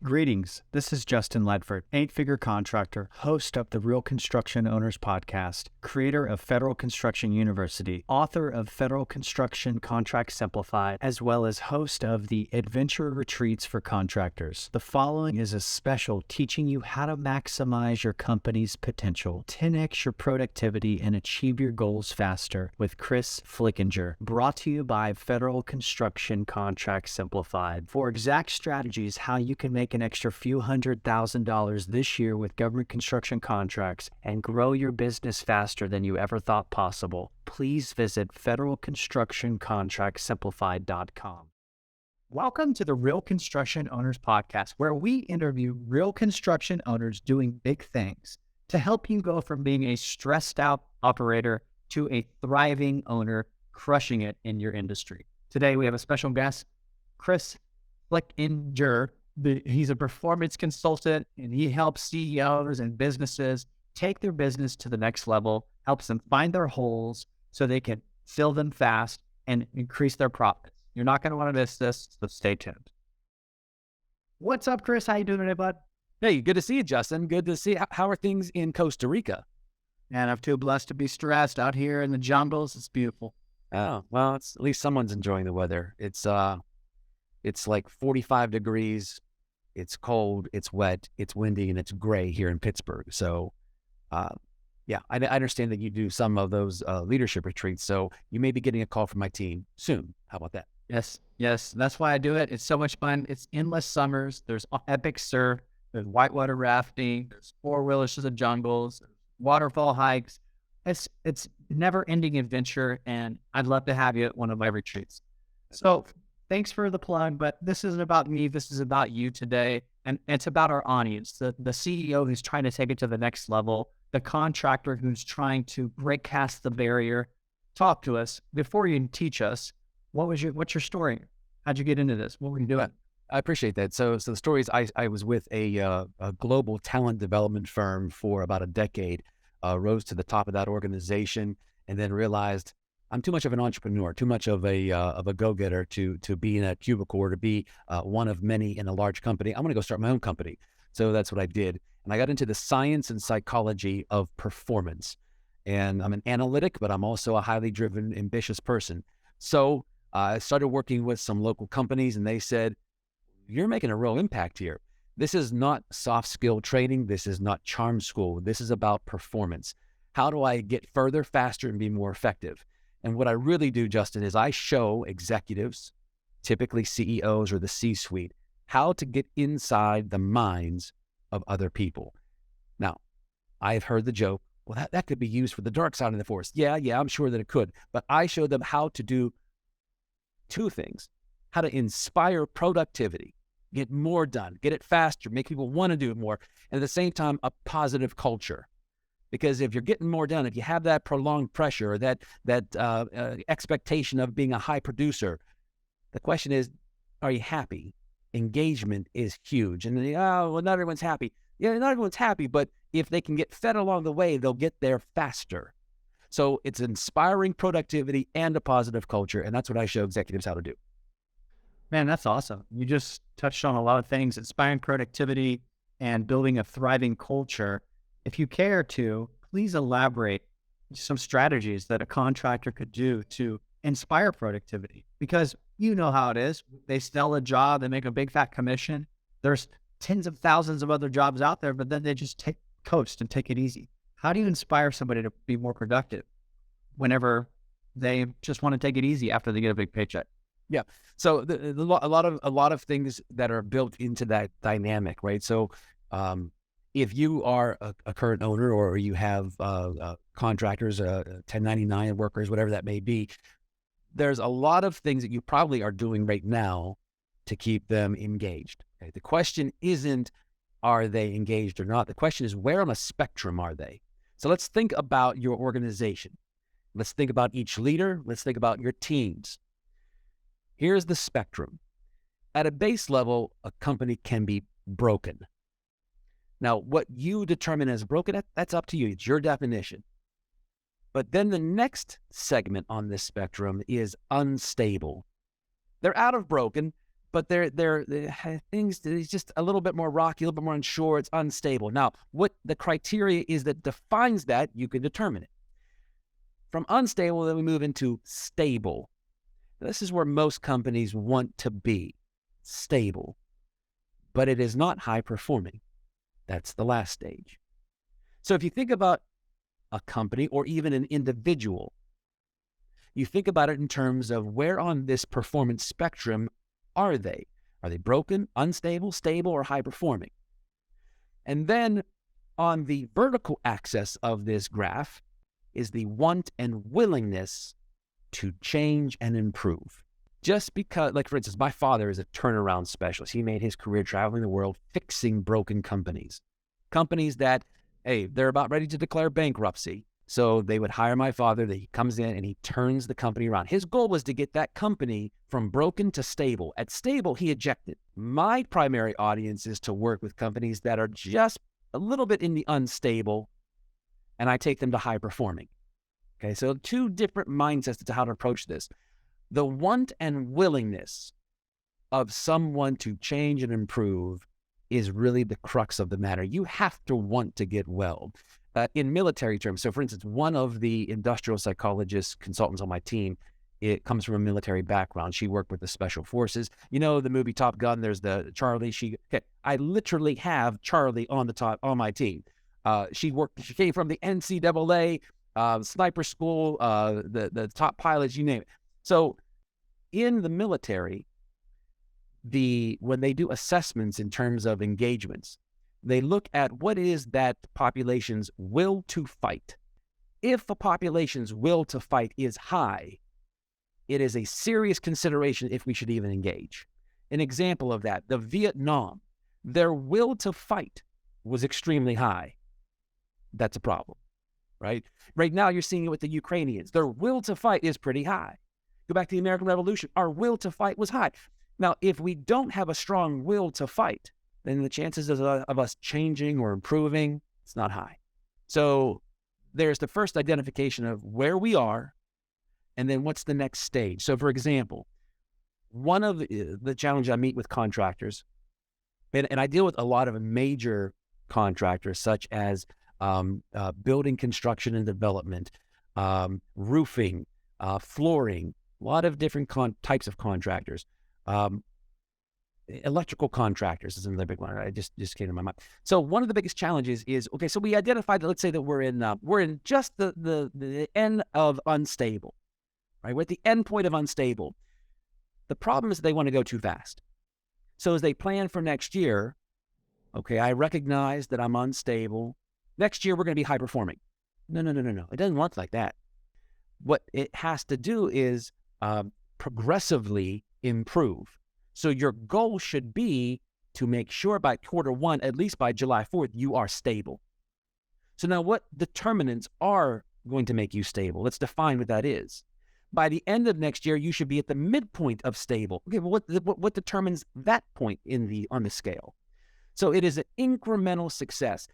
Greetings, this is Justin Ledford, 8-figure contractor, host of the Real Construction Owners Podcast, creator of Federal Construction University, author of Federal Construction Contract Simplified, as well as host of the Adventure Retreats for Contractors. The following is a special teaching you how to maximize your company's potential, 10x your productivity, and achieve your goals faster with Chris Flickinger, brought to you by Federal Construction Contract Simplified. For exact strategies how you can make an extra few $100,000 this year with government construction contracts and grow your business faster than you ever thought possible, please visit federalconstructioncontractsimplified.com. Welcome to the Real Construction Owners Podcast, where we interview real construction owners doing big things to help you go from being a stressed out operator to a thriving owner, crushing it in your industry. Today, we have a special guest, Chris Flickinger. He's a performance consultant, and he helps CEOs and businesses take their business to the next level, helps them find their holes so they can fill them fast and increase their profits. You're not going to want to miss this, so stay tuned. What's up, Chris? How you doing today, bud? Hey, good to see you, Justin. Good to see you. How are things in Costa Rica? Man, I'm too blessed to be stressed out here in the jungles. It's beautiful. Oh, well, at least someone's enjoying the weather. It's like 45 degrees. It's cold, it's wet, it's windy, and it's gray here in Pittsburgh. So, yeah, I understand that you do some of those leadership retreats. So you may be getting a call from my team soon. How about that? Yes. That's why I do it. It's so much fun. It's endless summers. There's epic surf. There's whitewater rafting. There's four-wheelers to the jungles. Waterfall hikes. It's never-ending adventure, and I'd love to have you at one of my retreats. So thanks for the plug, but this isn't about me. This is about you today, and it's about our audience, the CEO who's trying to take it to the next level, the contractor who's trying to break past the barrier. Talk to us. Before you teach us, what's your story? How'd you get into this? What were you doing? I appreciate that. So the story is I was with a global talent development firm for about a decade, rose to the top of that organization, and then realized I'm too much of an entrepreneur, too much of a go-getter to be in a cubicle or to be one of many in a large company. I'm going to go start my own company. So that's what I did. And I got into the science and psychology of performance. And I'm an analytic, but I'm also a highly driven, ambitious person. So I started working with some local companies, and they said, you're making a real impact here. This is not soft skill training. This is not charm school. This is about performance. How do I get further, faster, and be more effective? And what I really do, Justin, is I show executives, typically CEOs or the C-suite, how to get inside the minds of other people. Now, I've heard the joke, well, that could be used for the dark side of the force. Yeah, I'm sure that it could. But I show them how to do two things: how to inspire productivity, get more done, get it faster, make people want to do it more, and at the same time, a positive culture. Because if you're getting more done, if you have that prolonged pressure or that expectation of being a high producer, the question is, are you happy? Engagement is huge. And well, not everyone's happy. Yeah, not everyone's happy, but if they can get fed along the way, they'll get there faster. So it's inspiring productivity and a positive culture, and that's what I show executives how to do. Man, that's awesome. You just touched on a lot of things: inspiring productivity and building a thriving culture. If you care to, please elaborate some strategies that a contractor could do to inspire productivity. Because you know how it is. They sell a job, they make a big fat commission. There's tens of thousands of other jobs out there, but then they just coast and take it easy. How do you inspire somebody to be more productive whenever they just want to take it easy after they get a big paycheck? Yeah. So a lot of things that are built into that dynamic, right? So, if you are a current owner or you have contractors, 1099 workers, whatever that may be, there's a lot of things that you probably are doing right now to keep them engaged. Okay? The question isn't, are they engaged or not? The question is, where on a spectrum are they? So let's think about your organization. Let's think about each leader. Let's think about your teams. Here's the spectrum. At a base level, a company can be broken. Now, what you determine as broken, that's up to you. It's your definition. But then the next segment on this spectrum is unstable. They're out of broken, but they're things that is just a little bit more rocky, a little bit more unsure. It's unstable. Now, what the criteria is that defines that, you can determine it. From unstable, then we move into stable. This is where most companies want to be, stable, but it is not high performing. That's the last stage. So if you think about a company or even an individual, you think about it in terms of where on this performance spectrum are they? Are they broken, unstable, stable, or high performing? And then on the vertical axis of this graph is the want and willingness to change and improve. Just because, like for instance, my father is a turnaround specialist. He made his career traveling the world fixing broken companies. Companies that, hey, they're about ready to declare bankruptcy. So they would hire my father, that he comes in and he turns the company around. His goal was to get that company from broken to stable. At stable, he ejected. My primary audience is to work with companies that are just a little bit in the unstable, and I take them to high performing. Okay, so two different mindsets to how to approach this. The want and willingness of someone to change and improve is really the crux of the matter. You have to want to get well. In military terms, so for instance, one of the industrial psychologist consultants on my team, it comes from a military background. She worked with the special forces. You know, the movie Top Gun, there's the Charlie. I literally have Charlie on my team. She came from the NCAA, sniper school, the top pilots, you name it. So in the military, when they do assessments in terms of engagements, they look at what is that population's will to fight. If a population's will to fight is high, it is a serious consideration if we should even engage. An example of that, the Vietnam, their will to fight was extremely high. That's a problem, right? Right now, you're seeing it with the Ukrainians. Their will to fight is pretty high. Go back to the American Revolution. Our will to fight was high. Now, if we don't have a strong will to fight, then the chances of us changing or improving, it's not high. So there's the first identification of where we are, and then what's the next stage. So for example, one of the challenges I meet with contractors, and I deal with a lot of major contractors, such as building construction and development, roofing, flooring, a lot of different types of contractors. Electrical contractors is another big one. I just came to my mind. So one of the biggest challenges is, okay, so we identified that, let's say that we're in just the end of unstable, right? We're at the end point of unstable. The problem is they want to go too fast. So as they plan for next year, okay, I recognize that I'm unstable. Next year, we're going to be high performing. No. It doesn't work like that. What it has to do is progressively improve. So your goal should be to make sure by quarter one, at least by July 4th, you are stable. So now what determinants are going to make you stable? Let's define what that is. By the end of next year, you should be at the midpoint of stable. Okay, well, what determines that point on the scale? So it is an incremental success.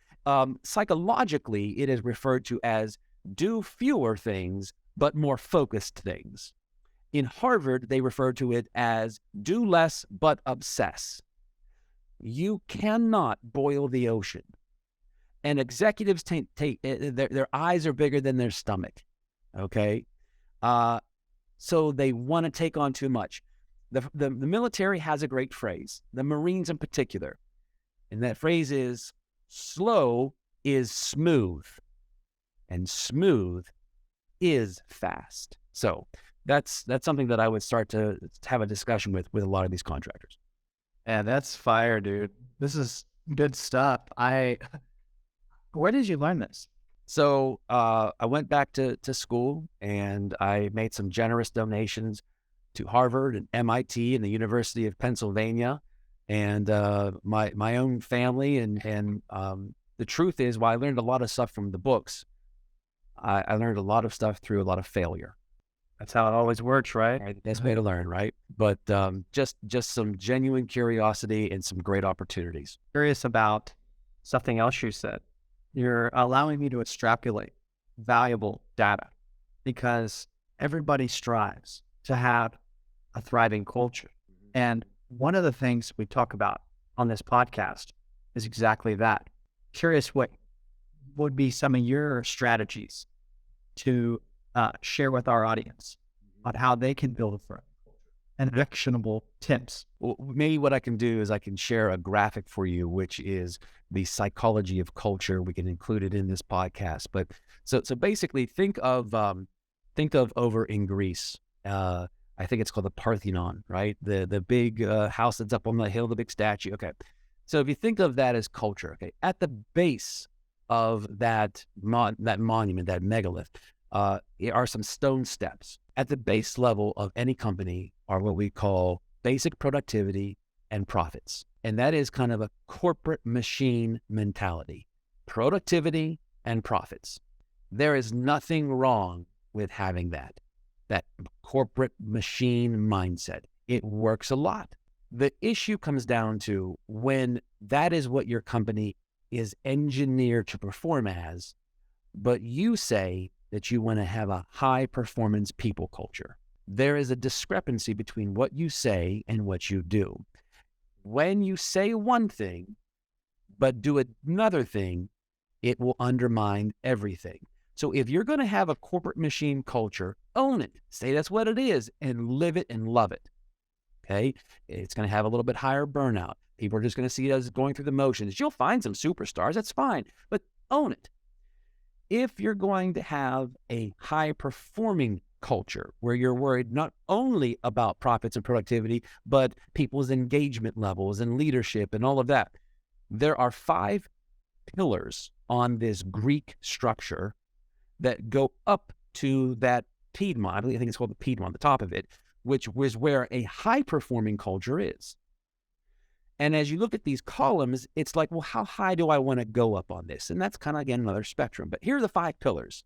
Psychologically, it is referred to as do fewer things, but more focused things. In Harvard, they refer to it as do less, but obsess. You cannot boil the ocean. And executives their eyes are bigger than their stomach. Okay? So they want to take on too much. The military has a great phrase, the Marines in particular. And that phrase is, slow is smooth, and smooth is fast. So that's something that I would start to have a discussion with a lot of these contractors. Yeah, that's fire, dude. This is good stuff. Where did you learn this? So I went back to school, and I made some generous donations to Harvard and MIT and the University of Pennsylvania, and my own family. And the truth is, while I learned a lot of stuff from the books, I learned a lot of stuff through a lot of failure. That's how it always works, right? Right, the best way to learn, right? But just some genuine curiosity and some great opportunities. Curious about something else you said. You're allowing me to extrapolate valuable data because everybody strives to have a thriving culture. And One of the things we talk about on this podcast is exactly that. Curious what would be some of your strategies to share with our audience on how they can build a firm and actionable tips. Well, maybe what I can do is I can share a graphic for you, which is the psychology of culture. We can include it in this podcast. But so basically, think of over in Greece. I think it's called the Parthenon, right? The big house that's up on the hill, the big statue. Okay, so if you think of that as culture, okay, at the base of that monument, that megalith, are some stone steps. At the base level of any company are what we call basic productivity and profits. And that is kind of a corporate machine mentality. Productivity and profits. There is nothing wrong with having that corporate machine mindset. It works a lot. The issue comes down to when that is what your company is engineered to perform as, but you say that you want to have a high performance people culture. There is a discrepancy between what you say and what you do. When you say one thing, but do another thing, it will undermine everything. So if you're going to have a corporate machine culture, own it. Say that's what it is and live it and love it. Okay? It's going to have a little bit higher burnout. People are just going to see it as going through the motions. You'll find some superstars. That's fine. But own it. If you're going to have a high-performing culture where you're worried not only about profits and productivity, but people's engagement levels and leadership and all of that, there are 5 pillars on this Greek structure that go up to that Piedmont. I think it's called the Piedmont, the top of it, which was where a high-performing culture is. And as you look at these columns, it's like, well, how high do I want to go up on this? And that's kind of, again, another spectrum. But here are the 5 pillars.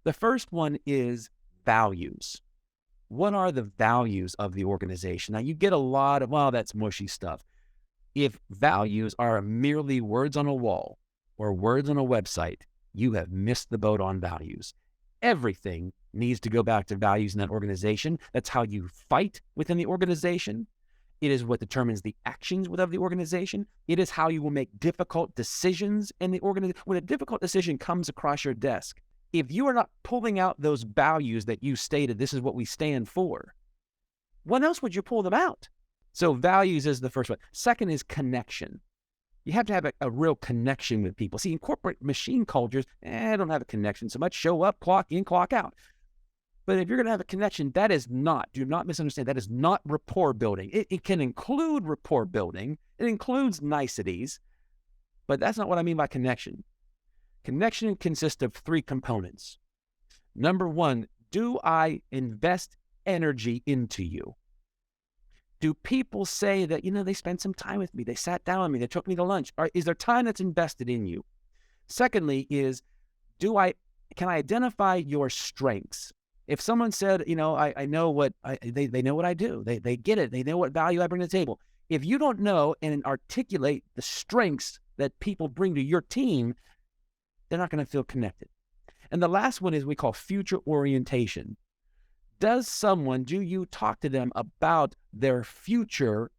The first one is values. What are the values of the organization? Now, you get a lot of, well, that's mushy stuff. If values are merely words on a wall or words on a website, you have missed the boat on values. Everything needs to go back to values in that organization. That's how you fight within the organization. It is what determines the actions of the organization. It is how you will make difficult decisions in the organization. When a difficult decision comes across your desk, if you are not pulling out those values that you stated, this is what we stand for, when else would you pull them out? So values is the first one. Second is connection. You have to have a real connection with people. See, in corporate machine cultures, I don't have a connection so much. Show up, clock in, clock out. But if you're going to have a connection, that is not, do not misunderstand, that is not rapport building. It can include rapport building. It includes niceties, but that's not what I mean by connection. Connection consists of 3 components. Number 1, do I invest energy into you? Do people say that, they spent some time with me, they sat down with me, they took me to lunch? Or is there time that's invested in you? Secondly is, can I identify your strengths? If someone said, I know what, they know what I do. They get it. They know what value I bring to the table. If you don't know and articulate the strengths that people bring to your team, they're not going to feel connected. And the last one is we call future orientation. Do you talk to them about their future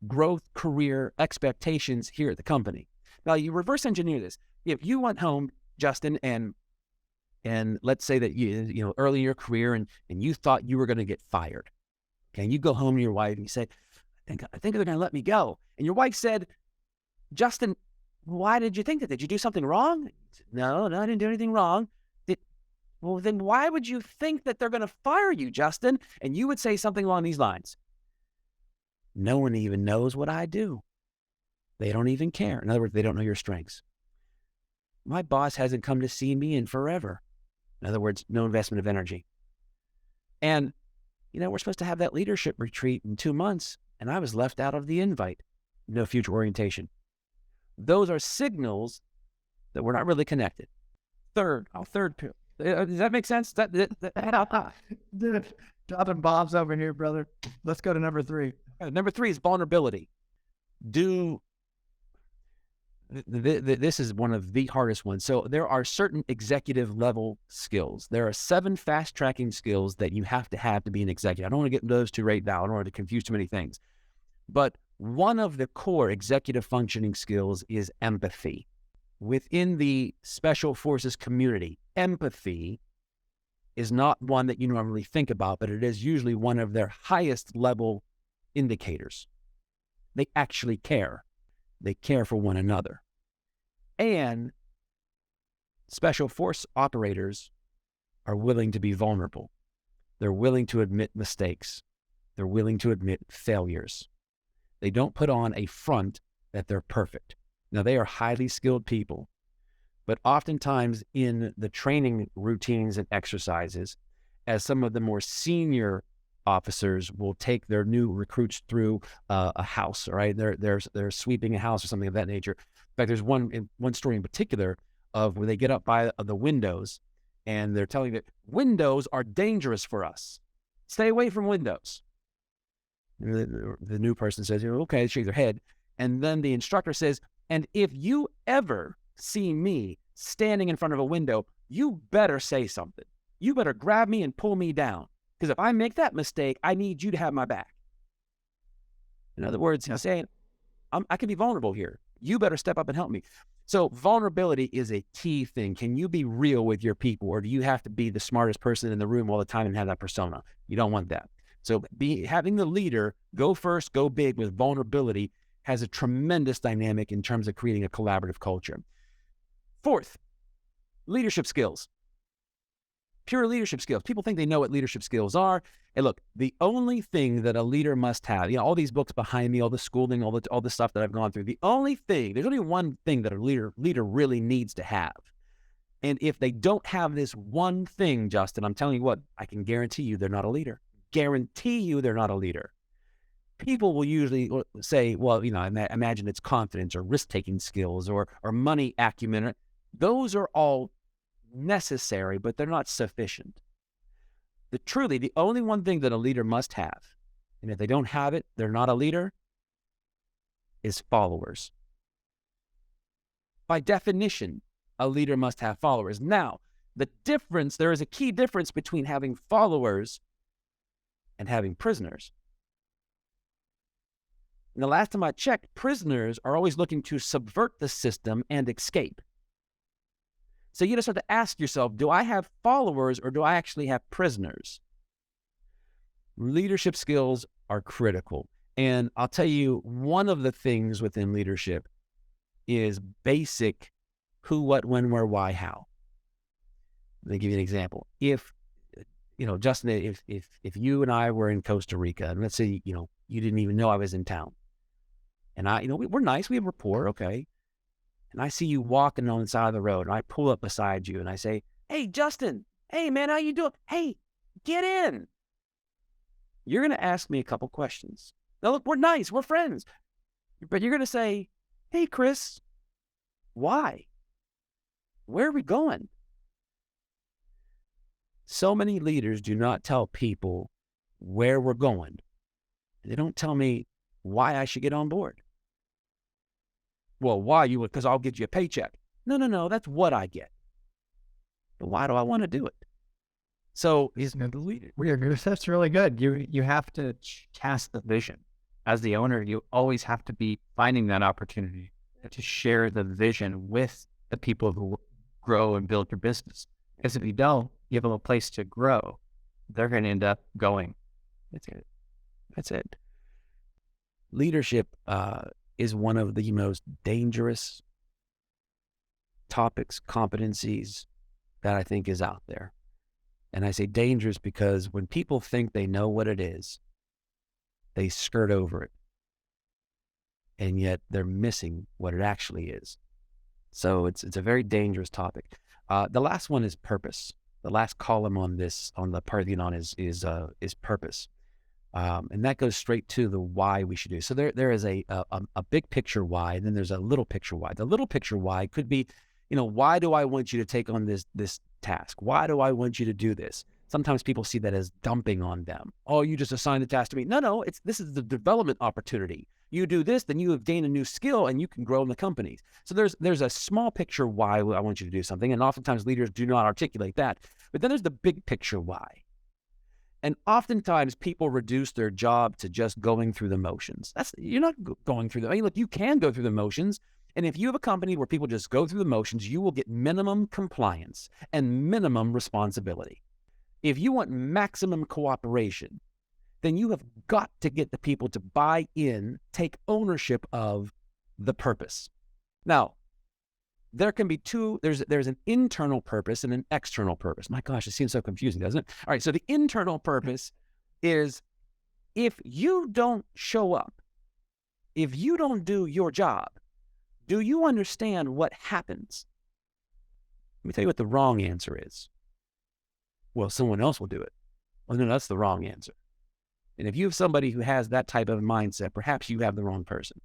growth, career expectations here at the company? Now, you reverse engineer this. If you went home, Justin, and let's say that you early in your career and you thought you were going to get fired. Okay, and you go home to your wife and you say, I think they're going to let me go. And your wife said, Justin, why did you think that? Did you do something wrong? No, I didn't do anything wrong. Well, then why would you think that they're going to fire you, Justin? And you would say something along these lines. No one even knows what I do. They don't even care. In other words, they don't know your strengths. My boss hasn't come to see me in forever. In other words, no investment of energy. And, we're supposed to have that leadership retreat in 2 months, and I was left out of the invite. No future orientation. Those are signals that we're not really connected. Third. Does that make sense? Dropping bombs over here, brother. Let's go to number 3. Number 3 is vulnerability. This is one of the hardest ones. So there are certain executive level skills. There are 7 fast tracking skills that you have to be an executive. I don't want to get into those 2 right now. I don't want to confuse too many things. But one of the core executive functioning skills is empathy. Within the special forces community, empathy is not one that you normally think about, but it is usually one of their highest level indicators. They actually care. They care for one another. And special force operators are willing to be vulnerable. They're willing to admit mistakes. They're willing to admit failures. They don't put on a front that they're perfect. Now, they are highly skilled people, but oftentimes in the training routines and exercises, as some of the more senior officers will take their new recruits through a house, right? They're sweeping a house or something of that nature. In fact, there's one story in particular of where they get up by the windows and they're telling that windows are dangerous for us. Stay away from windows. And the new person says, okay, shake their head. And then the instructor says, and if you ever see me standing in front of a window, you better say something. You better grab me and pull me down. Because if I make that mistake, I need you to have my back. In other words, he's saying, I can be vulnerable here. You better step up and help me. So vulnerability is a key thing. Can you be real with your people, or do you have to be the smartest person in the room all the time and have that persona? You don't want that. So having the leader go first, go big with vulnerability has a tremendous dynamic in terms of creating a collaborative culture. Fourth, leadership skills. Pure leadership skills. People think they know what leadership skills are. And look, the only thing that a leader must have, all these books behind me, all the schooling, all the stuff that I've gone through, there's only one thing that a leader really needs to have. And if they don't have this one thing, Justin, I'm telling you what, I can guarantee you they're not a leader. Guarantee you they're not a leader. People will usually say, well, imagine it's confidence or risk-taking skills or money acumen. Those are all necessary, but they're not sufficient. The only one thing that a leader must have, and if they don't have it, they're not a leader, is followers. By definition, a leader must have followers. Now, there is a key difference between having followers and having prisoners. And the last time I checked, prisoners are always looking to subvert the system and escape. So you just have to ask yourself, do I have followers or do I actually have prisoners? Leadership skills are critical. And I'll tell you, one of the things within leadership is basic who, what, when, where, why, how. Let me give you an example. If, Justin, if you and I were in Costa Rica, and let's say, you didn't even know I was in town. And we're nice, we have rapport, okay. And I see you walking on the side of the road, and I pull up beside you, and I say, hey, Justin, hey, man, how you doing? Hey, get in. You're going to ask me a couple questions. Now, look, we're nice, we're friends. But you're going to say, hey, Chris, why? Where are we going? So many leaders do not tell people where we're going. They don't tell me why I should get on board. Well, why? Because I'll get you a paycheck. No, that's what I get. But why do I want to do it? So he's not the leader. That's really good. You have to cast the vision. As the owner, you always have to be finding that opportunity to share the vision with the people who grow and build your business. Because if you don't give them a place to grow, they're going to end up going. That's it. Leadership is one of the most dangerous topics, competencies that I think is out there. And I say dangerous because when people think they know what it is, they skirt over it. And yet they're missing what it actually is. So it's a very dangerous topic. The last one is purpose. The last column on the Parthenon is purpose. And that goes straight to the why we should do. So there is a big picture why, and then there's a little picture why. The little picture why could be, why do I want you to take on this task? Why do I want you to do this? Sometimes people see that as dumping on them. Oh, you just assigned the task to me. No, this is the development opportunity. You do this, then you have gained a new skill and you can grow in the company. So there's a small picture why I want you to do something, and oftentimes leaders do not articulate that. But then there's the big picture why. And oftentimes people reduce their job to just going through the motions. You're not going through look, you can go through the motions. And if you have a company where people just go through the motions, you will get minimum compliance and minimum responsibility. If you want maximum cooperation, then you have got to get the people to buy in, take ownership of the purpose. Now, there can be there's an internal purpose and an external purpose. My gosh, it seems so confusing, doesn't it? All right, so the internal purpose is if you don't show up, if you don't do your job, do you understand what happens? Let me tell you what the wrong answer is. Well, someone else will do it. Well, no, that's the wrong answer. And if you have somebody who has that type of mindset, perhaps you have the wrong person.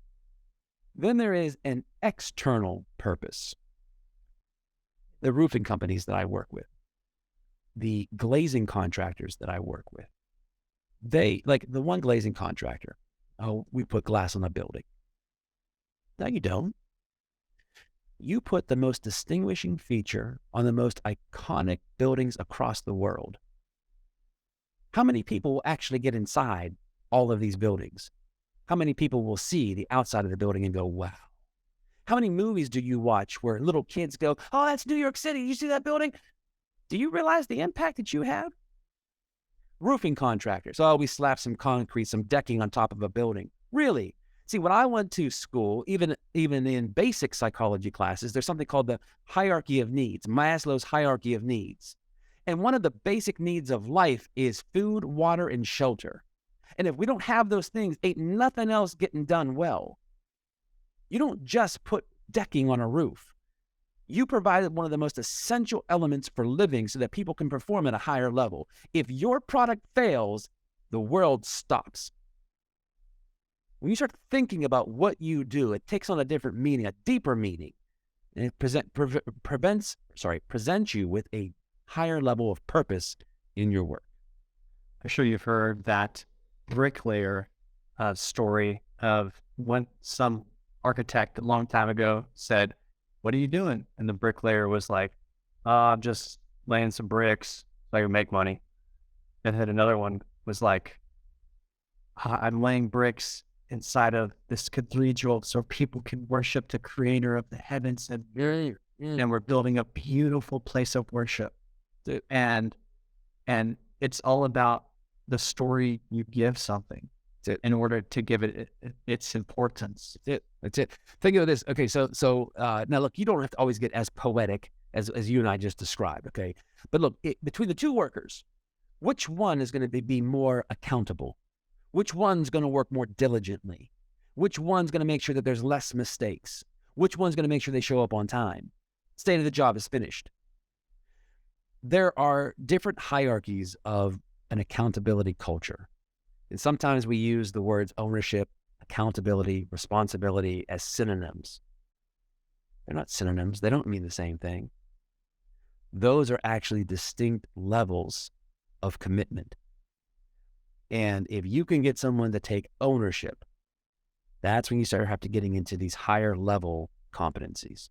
Then there is an external purpose. The roofing companies that I work with, the glazing contractors that I work with, they, like the one glazing contractor, we put glass on a building. No, you don't. You put the most distinguishing feature on the most iconic buildings across the world. How many people will actually get inside all of these buildings? How many people will see the outside of the building and go, wow? How many movies do you watch where little kids go, oh, that's New York City. You see that building? Do you realize the impact that you have? Roofing contractors. Oh, we slap some concrete, some decking on top of a building. Really? See, when I went to school, even in basic psychology classes, there's something called the hierarchy of needs, Maslow's hierarchy of needs. And one of the basic needs of life is food, water, and shelter. And if we don't have those things, ain't nothing else getting done well. You don't just put decking on a roof. You provided one of the most essential elements for living so that people can perform at a higher level. If your product fails, the world stops. When you start thinking about what you do, it takes on a different meaning, a deeper meaning. And it presents you with a higher level of purpose in your work. I'm sure you've heard that bricklayer story of when some architect a long time ago said, what are you doing? And the bricklayer was like, I'm just laying some bricks so I can make money. And then another one was like, I'm laying bricks inside of this cathedral so people can worship the creator of the heavens and we're building a beautiful place of worship. And it's all about the story you give something in order to give it its importance. That's it. Think of this. Okay, so now look, you don't have to always get as poetic as you and I just described. Okay, but look, between the two workers, which one is going to be more accountable? Which one's going to work more diligently? Which one's going to make sure that there's less mistakes? Which one's going to make sure they show up on time? State of the job is finished. There are different hierarchies of an accountability culture. And sometimes we use the words ownership, accountability, responsibility as synonyms. They're not synonyms. They don't mean the same thing. Those are actually distinct levels of commitment. And if you can get someone to take ownership, that's when you start have to getting into these higher level competencies.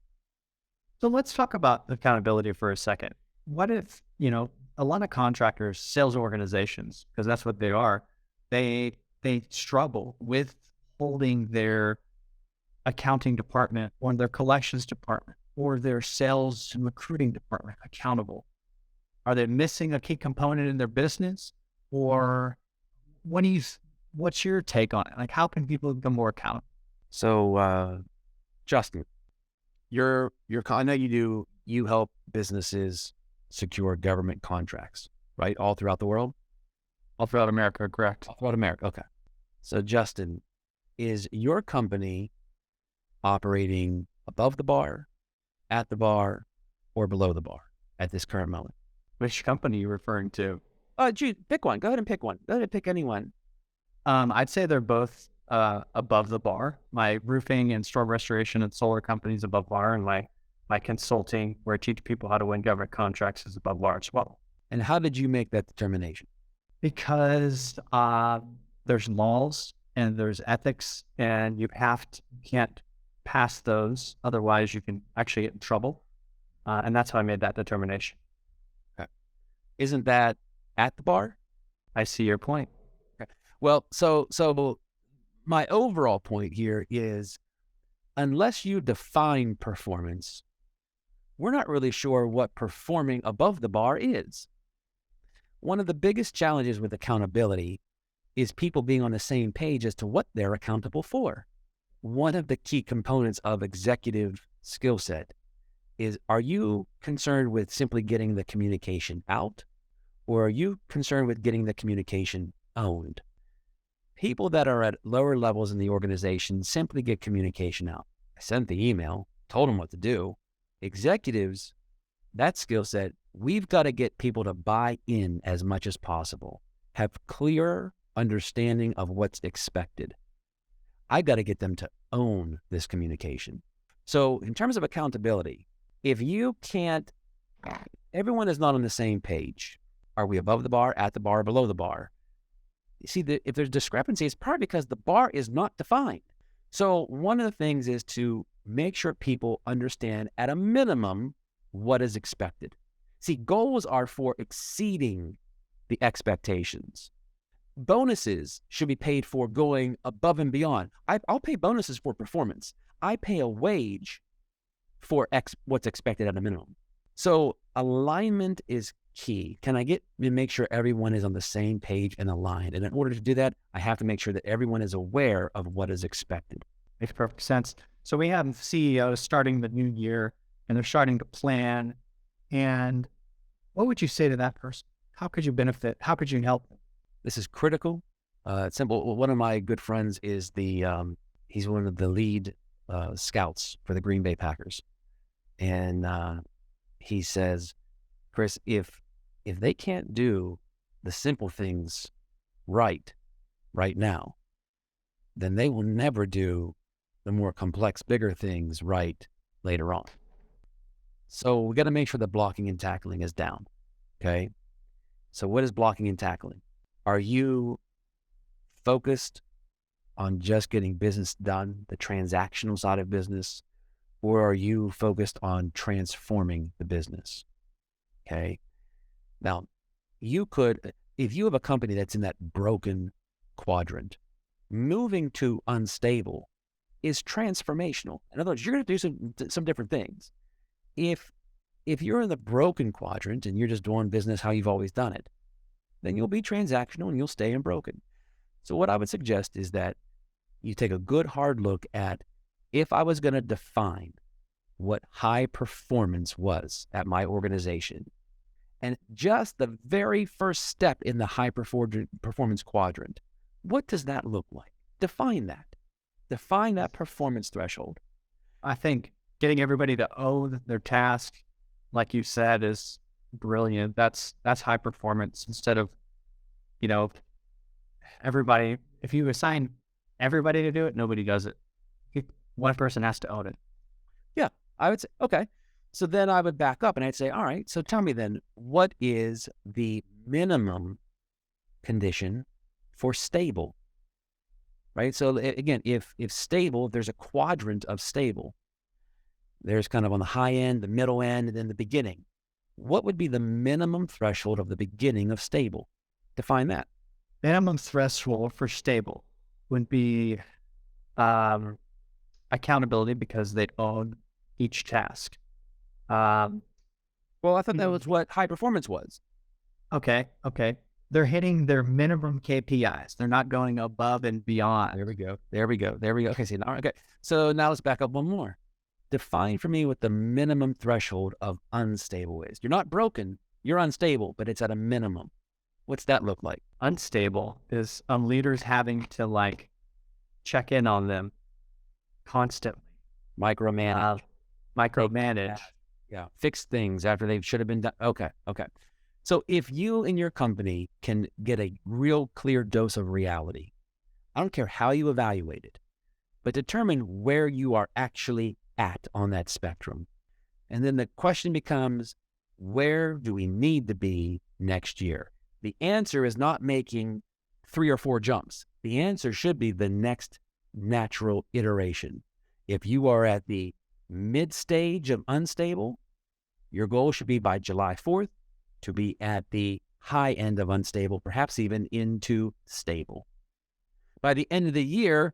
So let's talk about accountability for a second. What if, a lot of contractors, sales organizations, because that's what they are, they struggle with holding their accounting department or their collections department or their sales and recruiting department accountable. Are they missing a key component in their business? Or what's your take on it? Like, how can people become more accountable? So, Justin, I know you help businesses secure government contracts, right? All throughout the world? All throughout America, correct? All throughout America, okay. So, Justin, is your company operating above the bar, at the bar, or below the bar at this current moment? Which company are you referring to? Gee, pick one. Go ahead and pick one. Go ahead and pick anyone. I'd say they're both above the bar. My roofing and storm restoration and solar company is above bar, and my consulting, where I teach people how to win government contracts, is above bar as well. And how did you make that determination? Because there's laws and there's ethics, and you can't pass those, otherwise you can actually get in trouble. And that's how I made that determination. Okay. Isn't that at the bar? I see your point. Okay. Well, so my overall point here is, unless you define performance, we're not really sure what performing above the bar is. One of the biggest challenges with accountability is people being on the same page as to what they're accountable for. One of the key components of executive skill set is, are you concerned with simply getting the communication out, or are you concerned with getting the communication owned? People that are at lower levels in the organization simply get communication out. I sent the email, told them what to do. Executives, that skill set, we've got to get people to buy in as much as possible, have clear understanding of what's expected. I got to get them to own this communication. So in terms of accountability, if you can't, everyone is not on the same page. Are we above the bar, at the bar, or below the bar? You see, if there's discrepancy, it's probably because the bar is not defined. So one of the things is to make sure people understand at a minimum what is expected. See, goals are for exceeding the expectations. Bonuses should be paid for going above and beyond. I'll pay bonuses for performance. I pay a wage for what's expected at a minimum. So alignment is key. Can I make sure everyone is on the same page and aligned? And in order to do that, I have to make sure that everyone is aware of what is expected. Makes perfect sense. So we have CEOs starting the new year and they're starting to plan. And what would you say to that person? How could you benefit? How could you help them? This is critical. It's simple. One of my good friends is he's one of the lead scouts for the Green Bay Packers. And he says, Chris, if they can't do the simple things right now, then they will never do the more complex, bigger things right later on. So we got to make sure that blocking and tackling is down. Okay. So what is blocking and tackling? Are you focused on just getting business done, the transactional side of business, or are you focused on transforming the business? Okay. Now, if you have a company that's in that broken quadrant, moving to unstable is transformational. In other words, you're going to do some different things. If you're in the broken quadrant and you're just doing business how you've always done it, then you'll be transactional and you'll stay in broken. So what I would suggest is that you take a good hard look at, if I was going to define what high performance was at my organization, and just the very first step in the high performance quadrant, what does that look like? Define that. Define that performance threshold. I think getting everybody to own their task, like you said, is brilliant. That's high performance. Instead of, everybody, if you assign everybody to do it, nobody does it. One person has to own it. Yeah, I would say, okay. So then I would back up and I'd say, all right, so tell me then, what is the minimum condition for stable? Right? So again, if stable, there's a quadrant of stable. There's kind of on the high end, the middle end, and then the beginning. What would be the minimum threshold of the beginning of stable? Define that. Minimum threshold for stable would be accountability, because they own each task. Well, I thought that was what high performance was. Okay. They're hitting their minimum KPIs. They're not going above and beyond. There we go. Okay, so now let's back up one more. Define for me what the minimum threshold of unstable is. You're not broken, you're unstable, but it's at a minimum. What's that look like? Unstable is leaders having to check in on them constantly. Micromanage. Yeah. Fix things after they should have been done. Okay. So if you in your company can get a real clear dose of reality, I don't care how you evaluate it, but determine where you are actually at on that spectrum. And then the question becomes, where do we need to be next year? The answer is not making 3 or 4 jumps. The answer should be the next natural iteration. If you are at the mid stage of unstable, your goal should be by July 4th to be at the high end of unstable, perhaps even into stable. By the end of the year,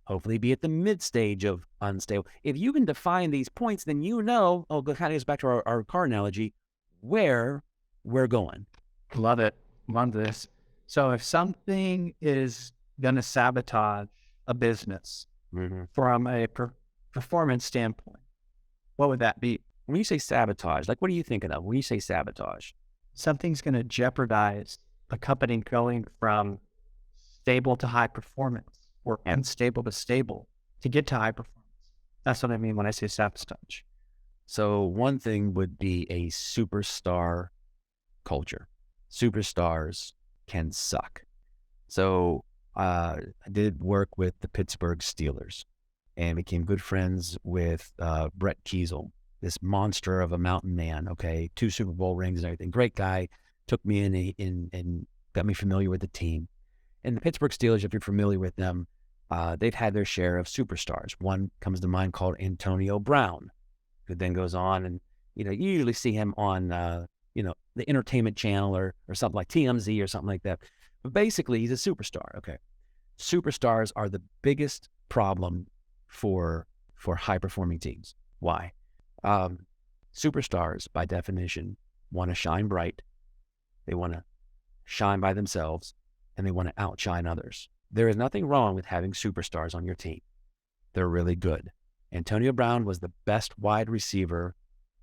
hopefully be at the mid stage of unstable. If you can define these points, then you know, kind of goes back to our car analogy, where we're going. Love it. Love this. So if something is going to sabotage a business from a performance standpoint, what would that be? When you say sabotage, like what are you thinking of when you say sabotage? Something's going to jeopardize a company going from stable to high performance or unstable to stable to get to high performance. That's what I mean when I say sabotage. So one thing would be a superstar culture. Superstars can suck. So I did work with the Pittsburgh Steelers and became good friends with Brett Kiesel, this monster of a mountain man, 2 Super Bowl rings and everything. Great guy, took me in and got me familiar with the team. And the Pittsburgh Steelers, if you're familiar with them, they've had their share of superstars. One comes to mind called Antonio Brown, who then goes on and, you usually see him on, the entertainment channel or something like TMZ or something like that. But basically, he's a superstar. Superstars are the biggest problem for high-performing teams. Why? Superstars, by definition, want to shine bright. They want to shine by themselves, and they want to outshine others. There is nothing wrong with having superstars on your team. They're really good. Antonio Brown was the best wide receiver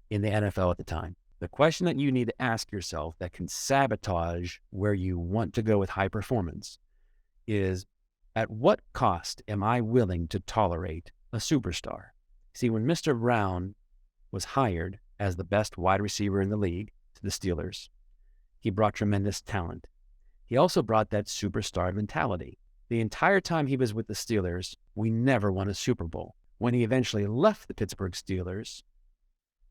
in the NFL at the time. The question that you need to ask yourself that can sabotage where you want to go with high performance is, at what cost am I willing to tolerate a superstar? See, when Mr. Brown was hired as the best wide receiver in the league to the Steelers, he brought tremendous talent. He also brought that superstar mentality. The entire time he was with the Steelers, we never won a Super Bowl. When he eventually left the Pittsburgh Steelers,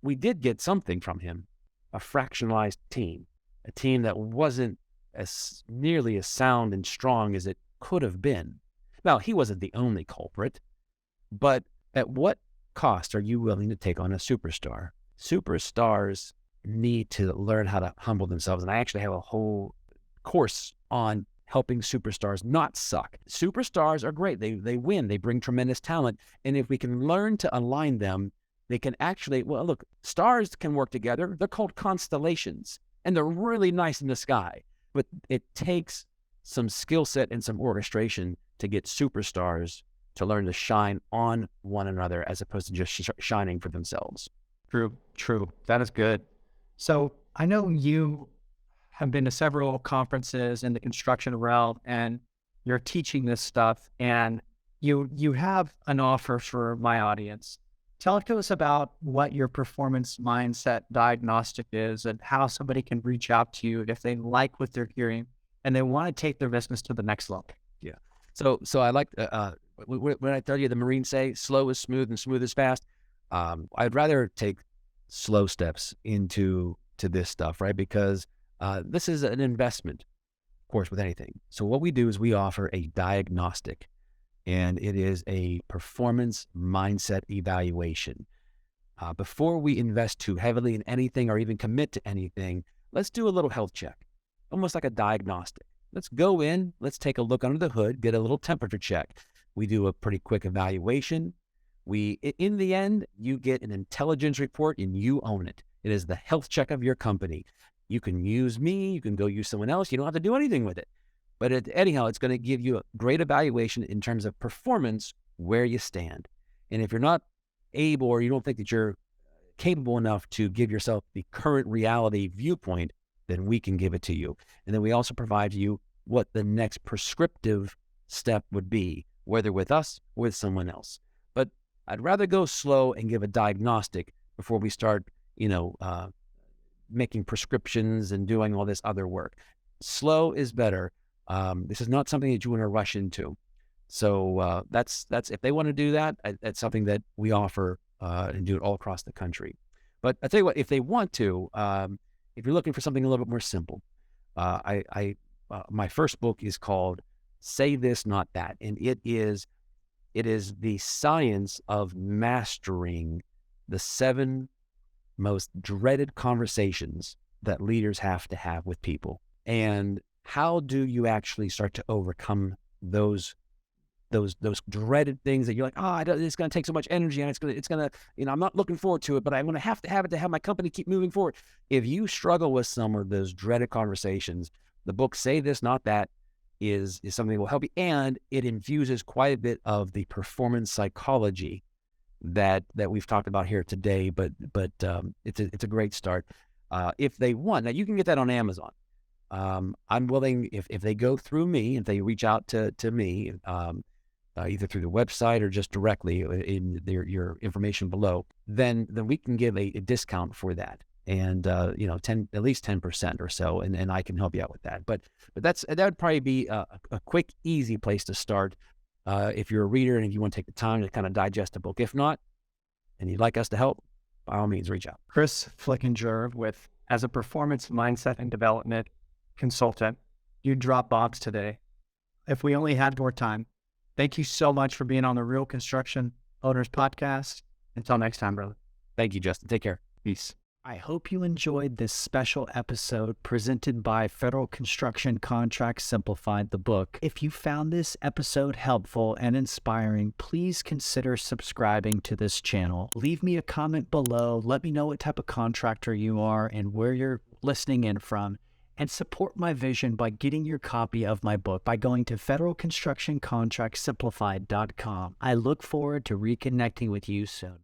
we did get something from him, a fractionalized team, a team that wasn't as nearly as sound and strong as it could have been. Now, he wasn't the only culprit, but at what cost are you willing to take on a superstar? Superstars need to learn how to humble themselves, and I actually have a whole course on helping superstars not suck. Superstars are great. They win. They bring tremendous talent. And if we can learn to align them, they can actually, look, stars can work together. They're called constellations, and they're really nice in the sky. But it takes some skill set and some orchestration to get superstars to learn to shine on one another as opposed to just shining for themselves. True. That is good. So I know you have been to several conferences in the construction realm, and you're teaching this stuff, and you have an offer for my audience. Tell us about what your performance mindset diagnostic is and how somebody can reach out to you if they like what they're hearing and they want to take their business to the next level. Yeah. So I like, when I tell you the Marines say slow is smooth and smooth is fast, I'd rather take slow steps into this stuff, right? Because this is an investment, of course, with anything. So what we do is we offer a diagnostic, and it is a performance mindset evaluation. Before we invest too heavily in anything or even commit to anything, let's do a little health check, almost like a diagnostic. Let's go in, let's take a look under the hood, get a little temperature check. We do a pretty quick evaluation. In the end, you get an intelligence report and you own it. It is the health check of your company. You can use me, you can go use someone else. You don't have to do anything with it. But anyhow, it's going to give you a great evaluation in terms of performance, where you stand. And if you're not able, or you don't think that you're capable enough to give yourself the current reality viewpoint, then we can give it to you. And then we also provide you what the next prescriptive step would be, whether with us or with someone else. But I'd rather go slow and give a diagnostic before we start, making prescriptions and doing all this other work. Slow is better. This is not something that you want to rush into. So that's if they want to do that, that's something that we offer and do it all across the country. But I tell you what, if they want to, if you're looking for something a little bit more simple, my first book is called Say This, Not That, and it is the science of mastering the 7 most dreaded conversations that leaders have to have with people. And how do you actually start to overcome those dreaded things that you're like, it's going to take so much energy, and it's going to, I'm not looking forward to it, but I'm going to have it to have my company keep moving forward. If you struggle with some of those dreaded conversations, the book Say This, Not That is something that will help you. And it infuses quite a bit of the performance psychology that we've talked about here today, but it's a great start. If they want, now you can get that on Amazon. I'm willing, if they go through me, if they reach out to me, either through the website or just directly in your information below, then we can give a discount for that. And, at least 10% or so. And I can help you out with that. But that would probably be a quick, easy place to start. If you're a reader and if you want to take the time to kind of digest a book. If not, and you'd like us to help, by all means, reach out. Chris Flickinger, as a performance mindset and development consultant, you dropped bombs today. If we only had more time. Thank you so much for being on the Real Construction Owners Podcast. Until next time, brother. Thank you, Justin. Take care. Peace. I hope you enjoyed this special episode presented by Federal Construction Contracts Simplified, the book. If you found this episode helpful and inspiring, please consider subscribing to this channel. Leave me a comment below. Let me know what type of contractor you are and where you're listening in from. And support my vision by getting your copy of my book by going to federalconstructioncontractsimplified.com. I look forward to reconnecting with you soon.